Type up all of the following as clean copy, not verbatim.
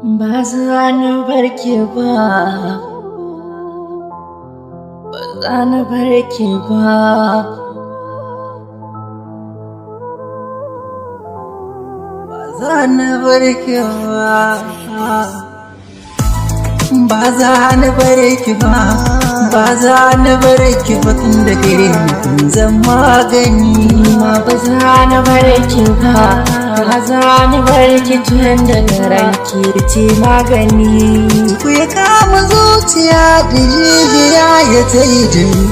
Ba za ni barki ba, ba za ni barki ba. Ba za ni barki ba, ba za ni barki ba, ba za ni barki ba tun da gare ni kun zan magani. Ma ba za ni barki ba, ba za ni barki tun da ranki ce magani. Ku ya kama zuciya da jijiya ya taida ni,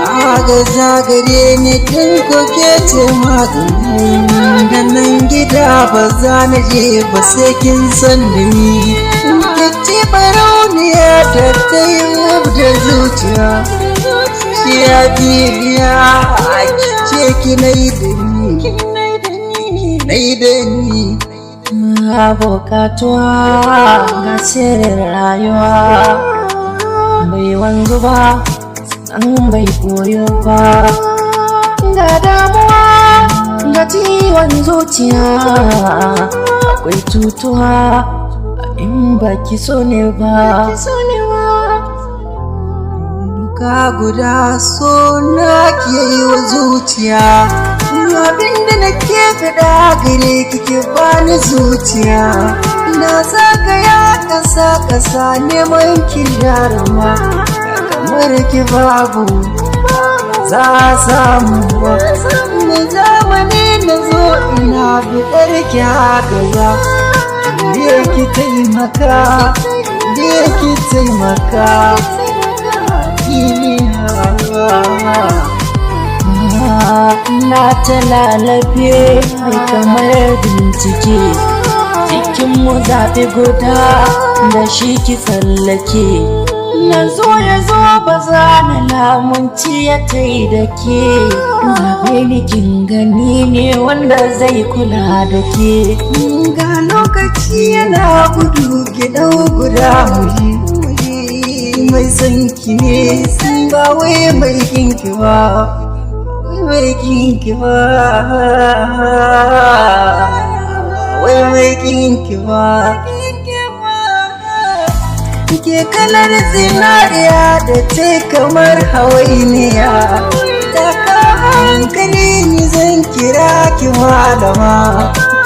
agaza gare ni tun koke ce magani. Da nan gida ba za na je ba sai kin san da ni. Kici barauniya da ta yi da zuciya, ya bibiya a kice ki na yi da ni, na yi da ni. Abokatuwa ga sirrin rayuwa bai wanzu ba, sannan bai koyo ba. Ga damuwa ga ciwon zuciya, akwai cutuwa in baki so ne ba. Duka guda so na ke yi wa zuciya, abinda nake fada gare kike bani zuciya. Na zagaya ƙasa neman ki jaruma, kamar ki babu za a samu ba. Da zamani na zo ina fitar ki hagaza, da ki taimaka, da ki taimaka. Na ta lalabe kamar bincike, cikinmu zaɓi guda da shi ki tsallake. Na zo ya zo ba za na lamunci ya tai da ke. Zaɓe ni kin gani ne wanda zai kula da ke. Ga lokaci yana gudu ki ɗau guda muji, mai son ki ne ba wai mai kinki ba, mai kinki ba, wai mai kinki ba. Ke kalar zinariya da ce kamar hawainiya, ta ka hankali ni zan kira ki malama.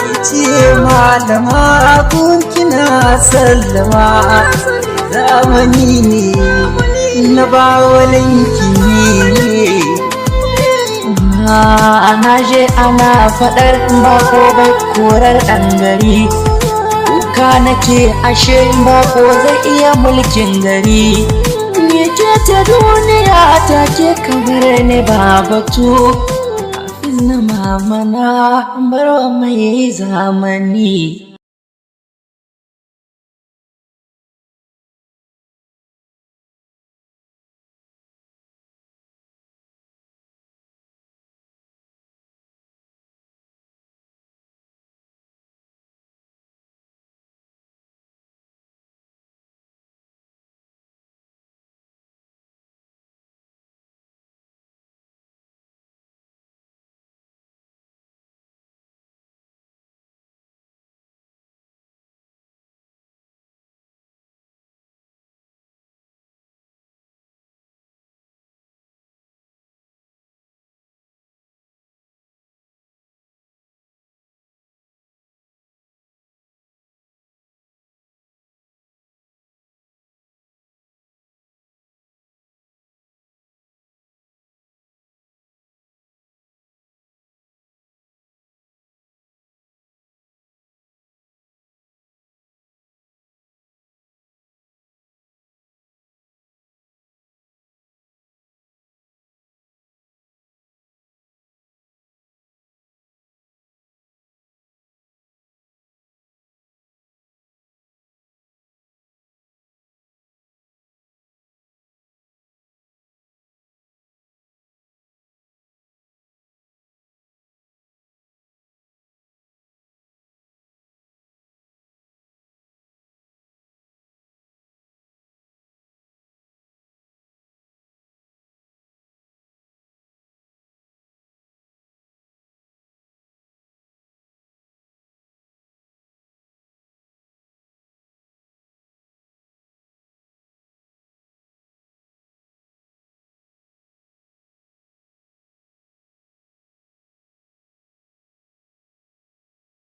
Ki ce malama kun kina sallama, zamani ne na bawalinki ne. Ana je ana faɗar bako bai korar ɗan gari, kuka nake ashe bako zai iya mulkin gari. Me ke ta duniya ta ke kamar ne ba batu, kafin na mamana barwa mai zamani.